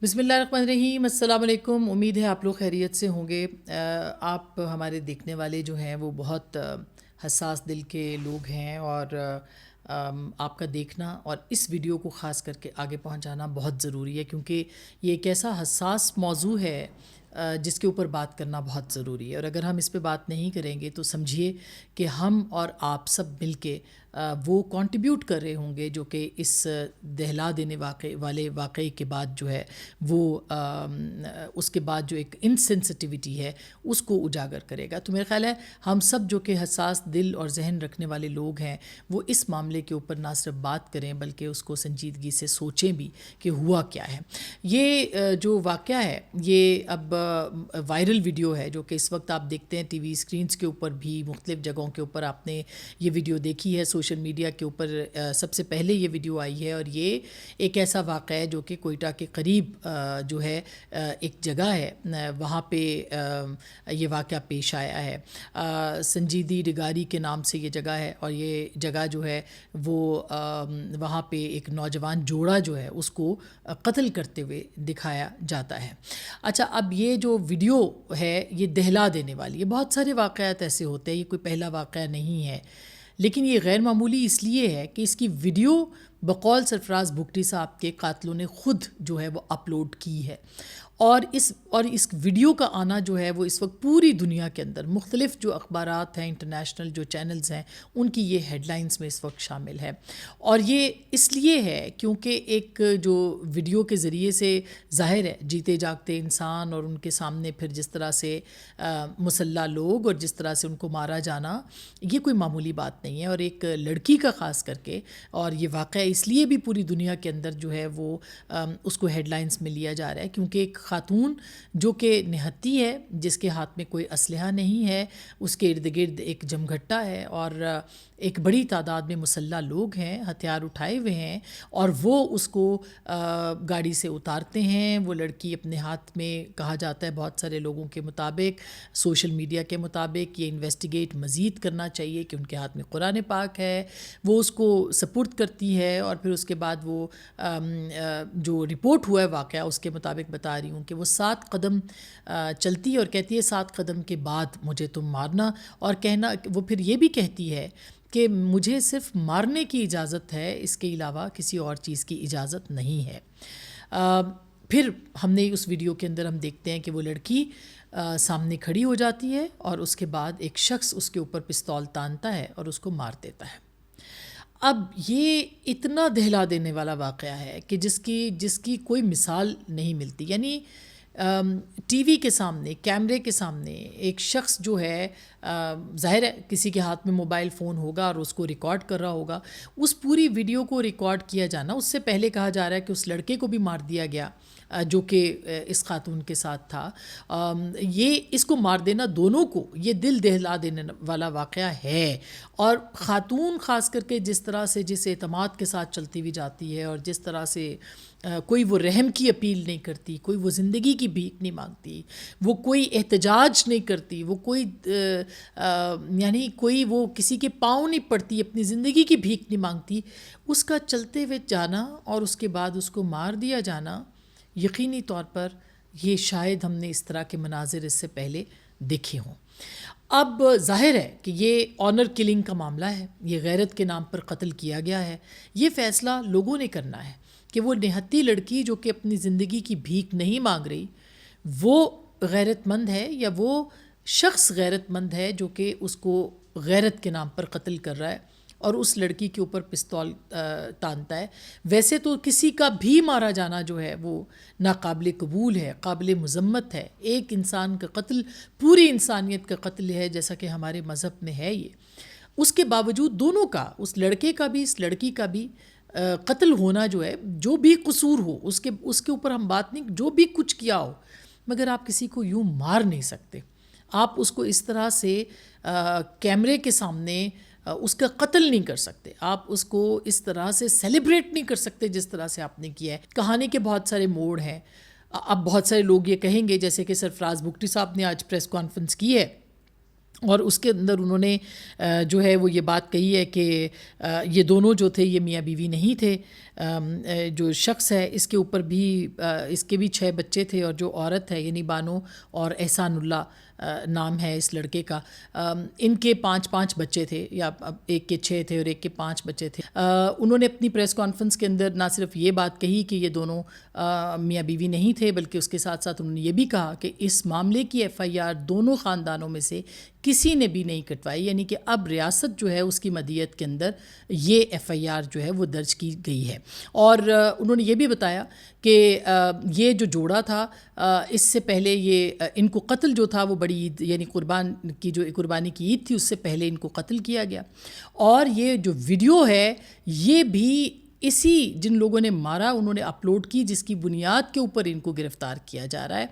بسم اللہ الرحمن الرحیم، السلام علیکم۔ امید ہے آپ لوگ خیریت سے ہوں گے۔ آپ ہمارے دیکھنے والے جو ہیں وہ بہت حساس دل کے لوگ ہیں، اور آپ کا دیکھنا اور اس ویڈیو کو خاص کر کے آگے پہنچانا بہت ضروری ہے، کیونکہ یہ ایک ایسا حساس موضوع ہے جس کے اوپر بات کرنا بہت ضروری ہے، اور اگر ہم اس پہ بات نہیں کریں گے تو سمجھیے کہ ہم اور آپ سب مل کے وہ کنٹریبیوٹ کر رہے ہوں گے جو کہ اس دہلا دینے والے واقعے کے بعد جو ہے وہ اس کے بعد جو ایک انسینسٹیوٹی ہے اس کو اجاگر کرے گا۔ تو میرا خیال ہے ہم سب جو کہ حساس دل اور ذہن رکھنے والے لوگ ہیں وہ اس معاملے کے اوپر نہ صرف بات کریں بلکہ اس کو سنجیدگی سے سوچیں بھی کہ ہوا کیا ہے۔ یہ جو واقعہ ہے یہ اب وائرل ویڈیو ہے جو کہ اس وقت آپ دیکھتے ہیں ٹی وی اسکرینز کے اوپر بھی، مختلف جگہوں کے اوپر آپ نے یہ ویڈیو دیکھی ہے، سوشل میڈیا کے اوپر سب سے پہلے یہ ویڈیو آئی ہے، اور یہ ایک ایسا واقعہ ہے جو کہ کوئٹہ کے قریب جو ہے ایک جگہ ہے، وہاں پہ یہ واقعہ پیش آیا ہے۔ سنجیدی ڈگاری کے نام سے یہ جگہ ہے، اور یہ جگہ جو ہے وہ وہاں پہ ایک نوجوان جوڑا جو ہے اس کو قتل کرتے ہوئے دکھایا جاتا ہے۔ اچھا، اب یہ جو ویڈیو ہے یہ دہلا دینے والی ہے۔ بہت سارے واقعات ایسے ہوتے ہیں، یہ کوئی پہلا واقعہ نہیں ہے، لیکن یہ غیر معمولی اس لیے ہے کہ اس کی ویڈیو بقول سرفراز بگٹی صاحب کے قاتلوں نے خود جو ہے وہ اپلوڈ کی ہے، اور اس ویڈیو کا آنا جو ہے وہ اس وقت پوری دنیا کے اندر مختلف جو اخبارات ہیں، انٹرنیشنل جو چینلز ہیں، ان کی یہ ہیڈ لائنز میں اس وقت شامل ہے۔ اور یہ اس لیے ہے کیونکہ ایک جو ویڈیو کے ذریعے سے ظاہر ہے جیتے جاگتے انسان اور ان کے سامنے پھر جس طرح سے مسلح لوگ اور جس طرح سے ان کو مارا جانا، یہ کوئی معمولی بات نہیں ہے، اور ایک لڑکی کا خاص کر کے، اور یہ واقعہ اس لیے بھی پوری دنیا کے اندر جو ہے وہ اس کو ہیڈ لائنز میں لیا جا رہا ہے کیونکہ ایک خاتون جو کہ نہتی ہے، جس کے ہاتھ میں کوئی اسلحہ نہیں ہے، اس کے ارد گرد ایک جمگھٹا ہے، اور ایک بڑی تعداد میں مسلح لوگ ہیں، ہتھیار اٹھائے ہوئے ہیں، اور وہ اس کو گاڑی سے اتارتے ہیں۔ وہ لڑکی اپنے ہاتھ میں، کہا جاتا ہے بہت سارے لوگوں کے مطابق، سوشل میڈیا کے مطابق، یہ انویسٹیگیٹ مزید کرنا چاہیے کہ ان کے ہاتھ میں قرآن پاک ہے، وہ اس کو سپرد کرتی ہے، اور پھر اس کے بعد وہ جو رپورٹ ہوا ہے واقعہ اس کے مطابق بتا رہی ہوں کہ وہ 7 قدم چلتی ہے اور کہتی ہے 7 قدم کے بعد مجھے تم مارنا، اور کہنا وہ پھر یہ بھی کہتی ہے کہ مجھے صرف مارنے کی اجازت ہے، اس کے علاوہ کسی اور چیز کی اجازت نہیں ہے۔ پھر ہم نے اس ویڈیو کے اندر ہم دیکھتے ہیں کہ وہ لڑکی سامنے کھڑی ہو جاتی ہے، اور اس کے بعد ایک شخص اس کے اوپر پستول تانتا ہے اور اس کو مار دیتا ہے۔ اب یہ اتنا دہلا دینے والا واقعہ ہے کہ جس کی کوئی مثال نہیں ملتی، یعنی ٹی وی کے سامنے، کیمرے کے سامنے ایک شخص جو ہے، ظاہر ہے کسی کے ہاتھ میں موبائل فون ہوگا اور اس کو ریکارڈ کر رہا ہوگا، اس پوری ویڈیو کو ریکارڈ کیا جانا، اس سے پہلے کہا جا رہا ہے کہ اس لڑکے کو بھی مار دیا گیا جو کہ اس خاتون کے ساتھ تھا۔ یہ اس کو مار دینا دونوں کو، یہ دل دہلا دینے والا واقعہ ہے، اور خاتون خاص کر کے جس طرح سے، جس اعتماد کے ساتھ چلتی ہوئی جاتی ہے، اور جس طرح سے کوئی وہ رحم کی اپیل نہیں کرتی، کوئی وہ زندگی کی بھیک نہیں مانگتی، وہ کوئی احتجاج نہیں کرتی، وہ کوئی یعنی کوئی وہ کسی کے پاؤں نہیں پڑتی، اپنی زندگی کی بھیک نہیں مانگتی، اس کا چلتے ہوئے جانا اور اس کے بعد اس کو مار دیا جانا، یقینی طور پر یہ شاید ہم نے اس طرح کے مناظر اس سے پہلے دیکھے ہوں۔ اب ظاہر ہے کہ یہ آنر کلنگ کا معاملہ ہے، یہ غیرت کے نام پر قتل کیا گیا ہے۔ یہ فیصلہ لوگوں نے کرنا ہے کہ وہ نہتی لڑکی جو کہ اپنی زندگی کی بھیک نہیں مانگ رہی، وہ غیرت مند ہے یا وہ شخص غیرت مند ہے جو کہ اس کو غیرت کے نام پر قتل کر رہا ہے اور اس لڑکی کے اوپر پستول تانتا ہے۔ ویسے تو کسی کا بھی مارا جانا جو ہے وہ ناقابل قبول ہے، قابل مذمت ہے۔ ایک انسان کا قتل پوری انسانیت کا قتل ہے، جیسا کہ ہمارے مذہب میں ہے۔ یہ اس کے باوجود دونوں کا، اس لڑکے کا بھی اس لڑکی کا بھی قتل ہونا جو ہے، جو بھی قصور ہو اس کے اوپر ہم بات نہیں، جو بھی کچھ کیا ہو، مگر آپ کسی کو یوں مار نہیں سکتے، آپ اس کو اس طرح سے کیمرے کے سامنے اس کا قتل نہیں کر سکتے، آپ اس کو اس طرح سے سیلیبریٹ نہیں کر سکتے جس طرح سے آپ نے کیا ہے۔ کہانی کے بہت سارے موڑ ہیں۔ اب بہت سارے لوگ یہ کہیں گے، جیسے کہ سرفراز بگٹی صاحب نے آج پریس کانفرنس کی ہے اور اس کے اندر انہوں نے جو ہے وہ یہ بات کہی ہے کہ یہ دونوں جو تھے یہ میاں بیوی نہیں تھے. جو شخص ہے اس کے اوپر بھی اس کے بھی 6 بچے تھے، اور جو عورت ہے یعنی بانو اور احسان اللہ نام ہے اس لڑکے کا، ان کے 5 بچے تھے، یا ایک کے 6 تھے اور ایک کے 5 بچے تھے. انہوں نے اپنی پریس کانفرنس کے اندر نہ صرف یہ بات کہی کہ یہ دونوں میاں بیوی نہیں تھے، بلکہ اس کے ساتھ ساتھ انہوں نے یہ بھی کہا کہ اس معاملے کی FIR دونوں خاندانوں میں سے کسی نے بھی نہیں کٹوائی، یعنی کہ اب ریاست جو ہے اس کی مدیت کے اندر یہ FIR جو ہے وہ درج کی گئی ہے. اور انہوں نے یہ بھی بتایا کہ یہ جو جوڑا تھا اس سے پہلے یہ ان کو قتل جو تھا وہ بڑی عید یعنی قربانی کی عید تھی، اس سے پہلے ان کو قتل کیا گیا. اور یہ جو ویڈیو ہے یہ بھی اسی جن لوگوں نے مارا انہوں نے اپلوڈ کی، جس کی بنیاد کے اوپر ان کو گرفتار کیا جا رہا ہے.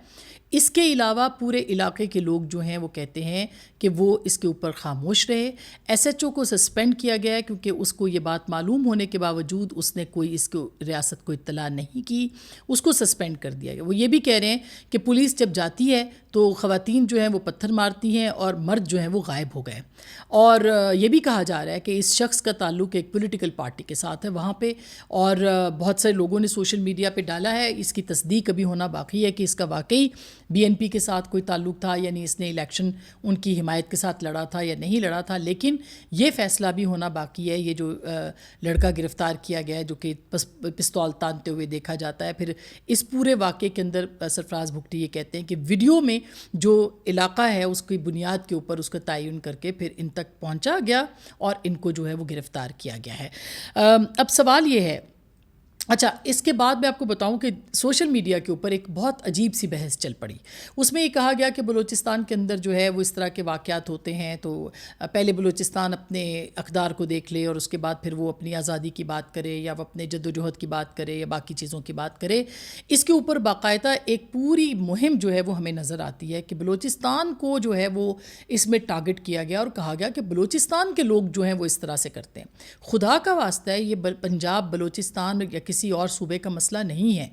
اس کے علاوہ پورے علاقے کے لوگ جو ہیں وہ کہتے ہیں کہ وہ اس کے اوپر خاموش رہے. SHO کو سسپینڈ کیا گیا ہے کیونکہ اس کو یہ بات معلوم ہونے کے باوجود اس نے کوئی اس کو ریاست کو اطلاع نہیں کی، اس کو سسپینڈ کر دیا گیا. وہ یہ بھی کہہ رہے ہیں کہ پولیس جب جاتی ہے تو خواتین جو ہیں وہ پتھر مارتی ہیں اور مرد جو ہیں وہ غائب ہو گئے. اور یہ بھی کہا جا رہا ہے کہ اس شخص کا تعلق ایک پولیٹیکل پارٹی کے ساتھ ہے وہاں پہ، اور بہت سارے لوگوں نے سوشل میڈیا پہ ڈالا ہے. اس کی تصدیق ابھی ہونا باقی ہے کہ اس کا واقعی BNP کے ساتھ کوئی تعلق تھا، یعنی اس نے الیکشن ان کی حمایت کے ساتھ لڑا تھا یا نہیں لڑا تھا. لیکن یہ فیصلہ بھی ہونا باقی ہے. یہ جو لڑکا گرفتار کیا گیا ہے جو کہ پستول تانتے ہوئے دیکھا جاتا ہے، پھر اس پورے واقعے کے اندر سرفراز بھگٹی یہ کہتے ہیں کہ ویڈیو میں جو علاقہ ہے اس کی بنیاد کے اوپر اس کا تعین کر کے پھر ان تک پہنچا گیا اور ان کو جو ہے وہ گرفتار کیا گیا ہے. اب سوال یہ ہے، اچھا اس کے بعد میں آپ کو بتاؤں کہ سوشل میڈیا کے اوپر ایک بہت عجیب سی بحث چل پڑی. اس میں یہ کہا گیا کہ بلوچستان کے اندر جو ہے وہ اس طرح کے واقعات ہوتے ہیں تو پہلے بلوچستان اپنے اقدار کو دیکھ لے اور اس کے بعد پھر وہ اپنی آزادی کی بات کرے یا وہ اپنے جد و جہد کی بات کرے یا باقی چیزوں کی بات کرے. اس کے اوپر باقاعدہ ایک پوری مہم جو ہے وہ ہمیں نظر آتی ہے کہ بلوچستان کو جو ہے وہ اس میں ٹارگٹ کیا گیا اور کہا گیا کہ بلوچستان کے لوگ جو ہیں وہ اس طرح سے کرتے ہیں. خدا کا واسطہ ہے، یہ پنجاب بلوچستان یا کسی اور صوبے کا مسئلہ نہیں ہے.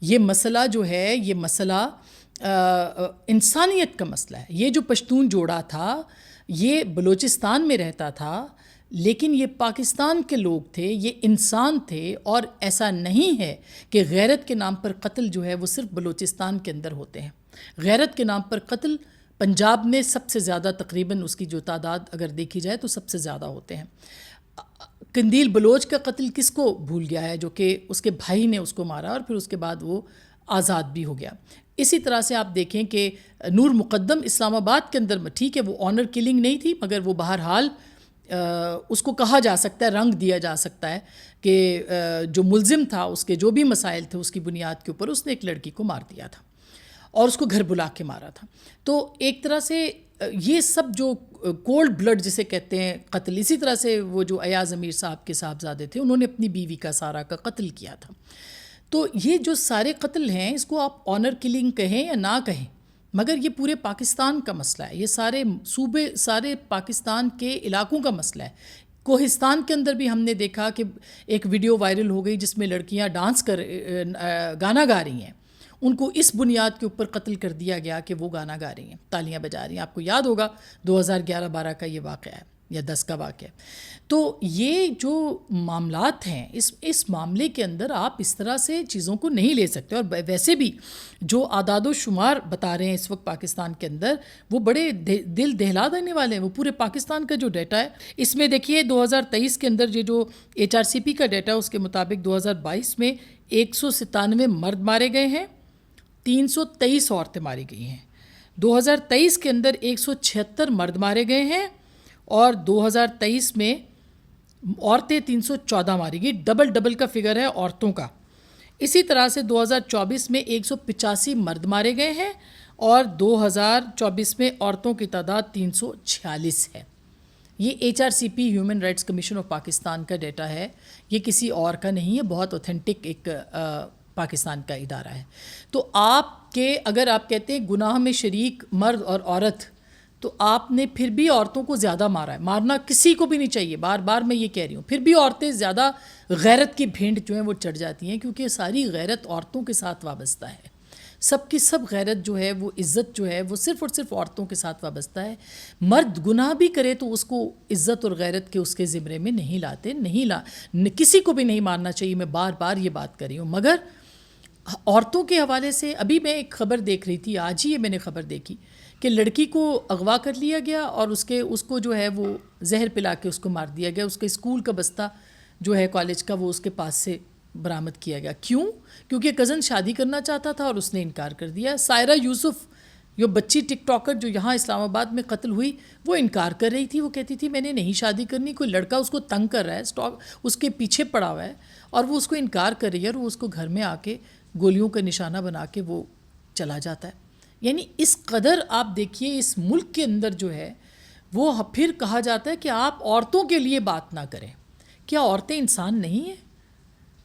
یہ مسئلہ جو ہے یہ مسئلہ انسانیت کا مسئلہ ہے. یہ جو پشتون جوڑا تھا یہ بلوچستان میں رہتا تھا لیکن یہ پاکستان کے لوگ تھے، یہ انسان تھے. اور ایسا نہیں ہے کہ غیرت کے نام پر قتل جو ہے وہ صرف بلوچستان کے اندر ہوتے ہیں. غیرت کے نام پر قتل پنجاب میں سب سے زیادہ، تقریباً اس کی جو تعداد اگر دیکھی جائے تو سب سے زیادہ ہوتے ہیں. قندیل بلوچ کا قتل کس کو بھول گیا ہے، جو کہ اس کے بھائی نے اس کو مارا اور پھر اس کے بعد وہ آزاد بھی ہو گیا. اسی طرح سے آپ دیکھیں کہ نور مقدم اسلام آباد کے اندر، ٹھیک ہے وہ آنر کلنگ نہیں تھی مگر وہ بہرحال اس کو کہا جا سکتا ہے، رنگ دیا جا سکتا ہے کہ جو ملزم تھا اس کے جو بھی مسائل تھے اس کی بنیاد کے اوپر اس نے ایک لڑکی کو مار دیا تھا اور اس کو گھر بلا کے مارا تھا. تو ایک طرح سے یہ سب جو کولڈ بلڈ جسے کہتے ہیں قتل، اسی طرح سے وہ جو ایاز امیر صاحب کے صاحبزادے تھے انہوں نے اپنی بیوی کا سارا کا قتل کیا تھا. تو یہ جو سارے قتل ہیں اس کو آپ آنر کلنگ کہیں یا نہ کہیں مگر یہ پورے پاکستان کا مسئلہ ہے. یہ سارے صوبے، سارے پاکستان کے علاقوں کا مسئلہ ہے. کوہستان کے اندر بھی ہم نے دیکھا کہ ایک ویڈیو وائرل ہو گئی جس میں لڑکیاں ڈانس کر گانا گا رہی ہیں. ان کو اس بنیاد کے اوپر قتل کر دیا گیا کہ وہ گانا گا رہی ہیں، تالیاں بجا رہی ہیں. آپ کو یاد ہوگا 2011-12 کا یہ واقعہ ہے یا 10 کا واقعہ ہے. تو یہ جو معاملات ہیں اس معاملے کے اندر آپ اس طرح سے چیزوں کو نہیں لے سکتے. اور ویسے بھی جو اعداد و شمار بتا رہے ہیں اس وقت پاکستان کے اندر وہ بڑے دل دہلا دینے والے ہیں. وہ پورے پاکستان کا جو ڈیٹا ہے اس میں دیکھیے 2023 کے اندر یہ جو HRCP کا ڈیٹا ہے اس کے مطابق 2022 میں 197 مرد مارے گئے ہیں، 323 عورتیں ماری گئی ہیں. 2023 کے اندر 176 مرد مارے گئے ہیں اور 2023 میں عورتیں 314 ماری گئی. ڈبل کا فگر ہے عورتوں کا. اسی طرح سے 2024 میں 185 مرد مارے گئے ہیں اور 2024 میں عورتوں کی تعداد 346 ہے. یہ HRCP human rights commission of Pakistan کا ڈیٹا ہے، یہ کسی اور کا نہیں ہے. بہت اوتھینٹک ایک پاکستان کا ادارہ ہے. تو آپ کے اگر آپ کہتے ہیں گناہ میں شریک مرد اور عورت تو آپ نے پھر بھی عورتوں کو زیادہ مارا ہے. مارنا کسی کو بھی نہیں چاہیے، بار بار میں یہ کہہ رہی ہوں. پھر بھی عورتیں زیادہ غیرت کی بھینٹ جو ہیں وہ چڑھ جاتی ہیں کیونکہ ساری غیرت عورتوں کے ساتھ وابستہ ہے. سب کی سب غیرت جو ہے وہ عزت جو ہے وہ صرف اور صرف عورتوں کے ساتھ وابستہ ہے. مرد گناہ بھی کرے تو اس کو عزت اور غیرت کے اس کے زمرے میں نہیں لاتے, کسی کو بھی نہیں ماننا چاہیے. میں بار بار یہ بات کر رہی ہوں. مگر عورتوں کے حوالے سے ابھی میں ایک خبر دیکھ رہی تھی, آج ہی میں نے خبر دیکھی کہ لڑکی کو اغوا کر لیا گیا اور اس کو جو ہے وہ زہر پلا کے اس کو مار دیا گیا. اس کے اسکول کا بستہ جو ہے کالج کا وہ اس کے پاس سے برآمد کیا گیا. کیوں؟ کیونکہ کزن شادی کرنا چاہتا تھا اور اس نے انکار کر دیا. سائرہ یوسف جو بچی ٹک ٹاکر جو یہاں اسلام آباد میں قتل ہوئی, وہ انکار کر رہی تھی. وہ کہتی تھی میں نے نہیں شادی کرنی, کوئی لڑکا اس کو تنگ کر رہا ہے, اس کے پیچھے پڑا ہوا ہے اور وہ اس کو انکار کر رہی ہے, اور وہ اس کو گھر میں آ کے گولیوں کا نشانہ بنا کے وہ چلا جاتا ہے. یعنی اس قدر آپ دیکھیے اس ملک کے اندر جو ہے وہ پھر کہا جاتا ہے کہ آپ عورتوں کے لیے بات نہ کریں. کیا عورتیں انسان نہیں ہیں؟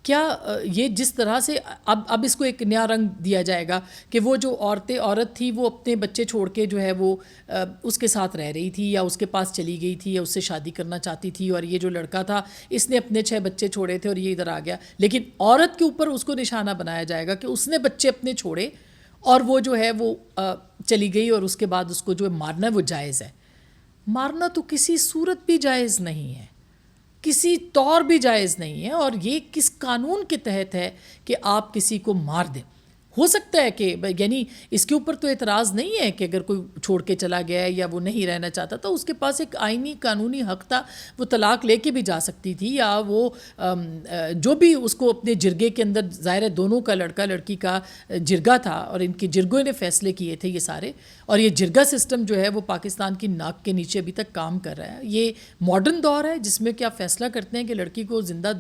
کیا یہ جس طرح سے اب اس کو ایک نیا رنگ دیا جائے گا کہ وہ جو عورت تھی وہ اپنے بچے چھوڑ کے جو ہے وہ اس کے ساتھ رہ رہی تھی یا اس کے پاس چلی گئی تھی یا اس سے شادی کرنا چاہتی تھی, اور یہ جو لڑکا تھا اس نے اپنے 6 بچے چھوڑے تھے اور یہ ادھر آ گیا. لیکن عورت کے اوپر اس کو نشانہ بنایا جائے گا کہ اس نے بچے اپنے چھوڑے اور وہ جو ہے وہ چلی گئی, اور اس کے بعد اس کو جو مارنا وہ جائز ہے. مارنا تو کسی صورت بھی جائز نہیں ہے, کسی طور بھی جائز نہیں ہے. اور یہ کس قانون کے تحت ہے کہ آپ کسی کو مار دیں؟ ہو سکتا ہے کہ یعنی اس کے اوپر تو اعتراض نہیں ہے کہ اگر کوئی چھوڑ کے چلا گیا ہے یا وہ نہیں رہنا چاہتا تھا, اس کے پاس ایک آئینی قانونی حق تھا, وہ طلاق لے کے بھی جا سکتی تھی, یا وہ جو بھی اس کو اپنے جرگے کے اندر, ظاہر ہے دونوں کا لڑکا لڑکی کا جرگہ تھا اور ان کی جرگوں نے فیصلے کیے تھے یہ سارے, اور یہ جرگہ سسٹم جو ہے وہ پاکستان کی ناک کے نیچے ابھی تک کام کر رہا ہے. یہ ماڈرن دور ہے جس میں کہ آپ فیصلہ کرتے ہیں کہ لڑکی کو زندہ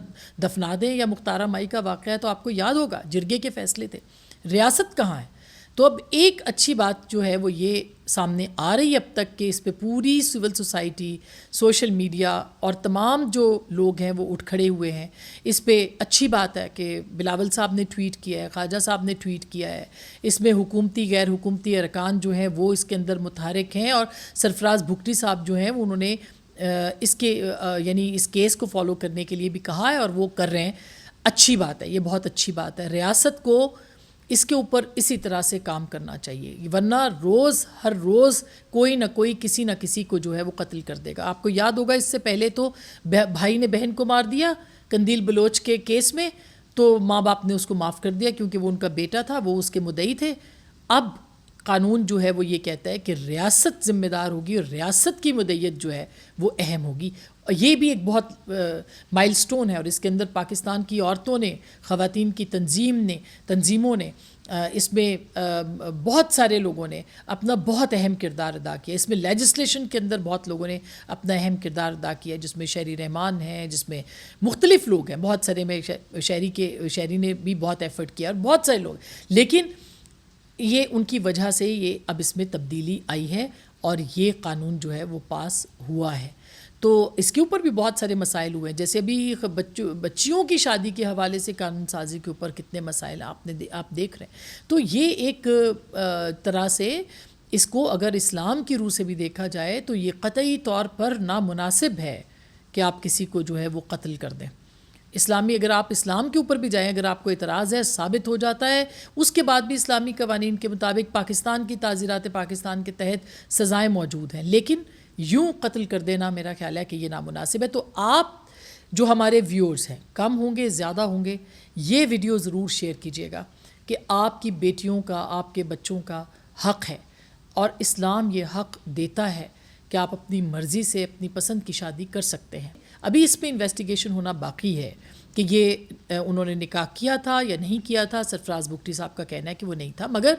دفنا دیں یا مختارہ مائی کا واقعہ ہے, تو آپ کو یاد ہوگا جرگے کے فیصلے تھے. ریاست کہاں ہے؟ تو اب ایک اچھی بات جو ہے وہ یہ سامنے آ رہی ہے اب تک کہ اس پہ پوری سول سوسائٹی, سوشل میڈیا اور تمام جو لوگ ہیں وہ اٹھ کھڑے ہوئے ہیں. اس پہ اچھی بات ہے کہ بلاول صاحب نے ٹویٹ کیا ہے, خواجہ صاحب نے ٹویٹ کیا ہے. اس میں حکومتی غیر حکومتی ارکان جو ہیں وہ اس کے اندر متحرک ہیں, اور سرفراز بھگٹی صاحب جو ہیں وہ انہوں نے اس کے یعنی اس کیس کو فالو کرنے کے لیے بھی کہا ہے اور وہ کر رہے ہیں. اچھی بات ہے, یہ بہت اچھی بات ہے. ریاست کو اس کے اوپر اسی طرح سے کام کرنا چاہیے, ورنہ ہر روز کوئی نہ کوئی کسی نہ کسی کو جو ہے وہ قتل کر دے گا. آپ کو یاد ہوگا اس سے پہلے تو بھائی نے بہن کو مار دیا قندیل بلوچ کے کیس میں, تو ماں باپ نے اس کو معاف کر دیا کیونکہ وہ ان کا بیٹا تھا, وہ اس کے مدعی تھے. اب قانون جو ہے وہ یہ کہتا ہے کہ ریاست ذمہ دار ہوگی اور ریاست کی مدعیت جو ہے وہ اہم ہوگی. یہ بھی ایک بہت مائل سٹون ہے, اور اس کے اندر پاکستان کی عورتوں نے, خواتین کی تنظیموں نے اس میں بہت سارے لوگوں نے اپنا بہت اہم کردار ادا کیا. اس میں لیجسلیشن کے اندر بہت لوگوں نے اپنا اہم کردار ادا کیا, جس میں شہری رحمان ہیں, جس میں مختلف لوگ ہیں, بہت سارے میں شہری نے بھی بہت ایفرٹ کیا اور بہت سارے لوگ. لیکن یہ ان کی وجہ سے یہ اب اس میں تبدیلی آئی ہے اور یہ قانون جو ہے وہ پاس ہوا ہے. تو اس کے اوپر بھی بہت سارے مسائل ہوئے ہیں, جیسے ابھی بچیوں کی شادی کے حوالے سے قانون سازی کے اوپر کتنے مسائل آپ دیکھ رہے ہیں. تو یہ ایک طرح سے اس کو اگر اسلام کی روح سے بھی دیکھا جائے تو یہ قطعی طور پر نامناسب ہے کہ آپ کسی کو جو ہے وہ قتل کر دیں. اگر آپ اسلام کے اوپر بھی جائیں, اگر آپ کو اعتراض ہے, ثابت ہو جاتا ہے, اس کے بعد بھی اسلامی قوانین کے مطابق پاکستان کی تعزیرات پاکستان کے تحت سزائیں موجود ہیں, لیکن یوں قتل کر دینا میرا خیال ہے کہ یہ نامناسب ہے. تو آپ جو ہمارے ویورز ہیں, کم ہوں گے زیادہ ہوں گے, یہ ویڈیو ضرور شیئر کیجیے گا کہ آپ کی بیٹیوں کا, آپ کے بچوں کا حق ہے, اور اسلام یہ حق دیتا ہے کہ آپ اپنی مرضی سے اپنی پسند کی شادی کر سکتے ہیں. ابھی اس پہ انویسٹیگیشن ہونا باقی ہے کہ یہ انہوں نے نکاح کیا تھا یا نہیں کیا تھا. سرفراز بھگٹی صاحب کا کہنا ہے کہ وہ نہیں تھا, مگر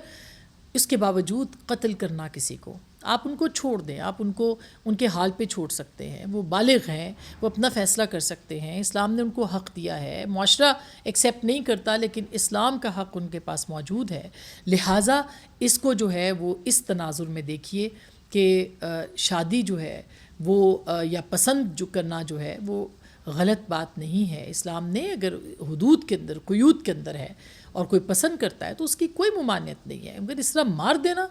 اس کے باوجود قتل کرنا کسی کو, آپ ان کو چھوڑ دیں, آپ ان کو ان کے حال پہ چھوڑ سکتے ہیں. وہ بالغ ہیں, وہ اپنا فیصلہ کر سکتے ہیں, اسلام نے ان کو حق دیا ہے. معاشرہ ایکسیپٹ نہیں کرتا لیکن اسلام کا حق ان کے پاس موجود ہے. لہٰذا اس کو جو ہے وہ اس تناظر میں دیکھیے کہ شادی جو ہے وہ یا پسند جو کرنا جو ہے وہ غلط بات نہیں ہے. اسلام نے اگر حدود کے اندر, قیود کے اندر ہے اور کوئی پسند کرتا ہے تو اس کی کوئی ممانعت نہیں ہے. مگر اس طرح مار دینا,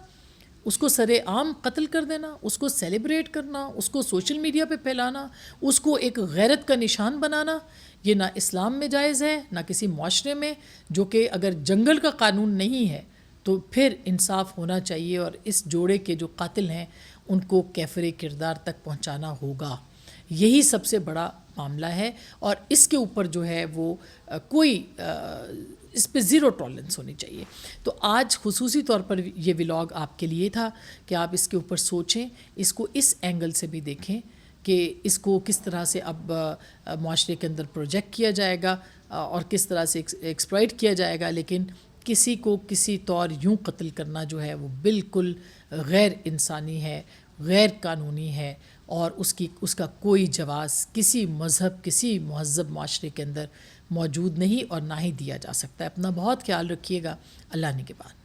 اس کو سر عام قتل کر دینا, اس کو سیلیبریٹ کرنا, اس کو سوشل میڈیا پہ پھیلانا, اس کو ایک غیرت کا نشان بنانا, یہ نہ اسلام میں جائز ہے نہ کسی معاشرے میں, جو کہ اگر جنگل کا قانون نہیں ہے تو پھر انصاف ہونا چاہیے اور اس جوڑے کے جو قاتل ہیں ان کو کیفر کردار تک پہنچانا ہوگا. یہی سب سے بڑا معاملہ ہے اور اس کے اوپر جو ہے وہ کوئی اس پہ زیرو ٹالرنس ہونی چاہیے. تو آج خصوصی طور پر یہ ولاگ آپ کے لیے تھا کہ آپ اس کے اوپر سوچیں، اس کو اس اینگل سے بھی دیکھیں کہ اس کو کس طرح سے اب معاشرے کے اندر پروجیکٹ کیا جائے گا اور کس طرح سے ایکسپلائٹ کیا جائے گا. لیکن کسی کو کسی طور یوں قتل کرنا جو ہے وہ بالکل غیر انسانی ہے، غیر قانونی ہے اور اس کا کوئی جواز کسی مذہب، کسی مہذب معاشرے کے اندر موجود نہیں اور نہ ہی دیا جا سکتا ہے. اپنا بہت خیال رکھیے گا. اللہ نگہبان.